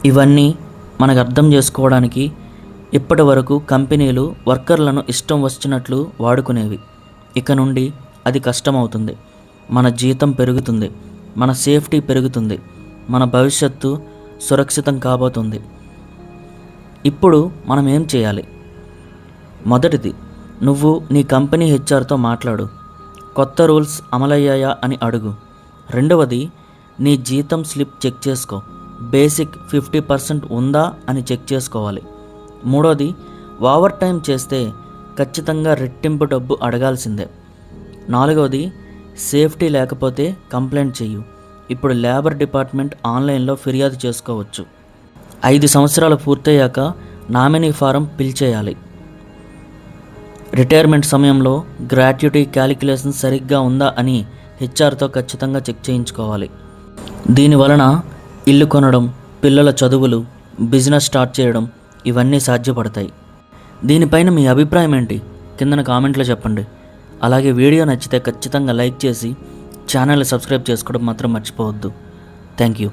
ఇవన్నీ మనకు అర్థం చేసుకోవడానికి ఇప్పటి వరకు కంపెనీలు వర్కర్లను ఇష్టం వచ్చినట్లు వాడుకునేవి. ఇక నుండి అది కష్టమవుతుంది. మన జీతం పెరుగుతుంది, మన సేఫ్టీ పెరుగుతుంది, మన భవిష్యత్తు సురక్షితం కాబోతుంది. ఇప్పుడు మనం ఏం చేయాలి? మొదటిది, నువ్వు నీ కంపెనీ హెచ్ఆర్తో మాట్లాడు. కొత్త రూల్స్ అమలయ్యాయా అని అడుగు. రెండవది, నీ జీతం స్లిప్ చెక్ చేసుకో. బేసిక్ 50% ఉందా అని చెక్ చేసుకోవాలి. మూడోది, ఓవర్ టైం చేస్తే ఖచ్చితంగా రెట్టింపు డబ్బు అడగాల్సిందే. నాలుగవది, సేఫ్టీ లేకపోతే కంప్లైంట్ చెయ్యు. ఇప్పుడు లేబర్ డిపార్ట్మెంట్ ఆన్లైన్లో ఫిర్యాదు చేసుకోవచ్చు. 5 సంవత్సరాలు పూర్తయ్యాక నామినీ ఫారం ఫిల్ చేయాలి. రిటైర్మెంట్ సమయంలో గ్రాట్యుటీ క్యాలిక్యులేషన్ సరిగ్గా ఉందా అని హెచ్ఆర్తో ఖచ్చితంగా చెక్ చేయించుకోవాలి. దీనివలన ఇల్లు కొనడం, పిల్లల చదువులు, బిజినెస్ స్టార్ట్ చేయడం ఇవన్నీ సాధ్యపడతాయి. దీనిపైన మీ అభిప్రాయం ఏంటి? కిందన కామెంట్లో చెప్పండి. అలాగే వీడియో నచ్చితే ఖచ్చితంగా లైక్ చేసి ఛానల్ని సబ్స్క్రైబ్ చేసుకోవడం మాత్రం మర్చిపోవద్దు. Thank you.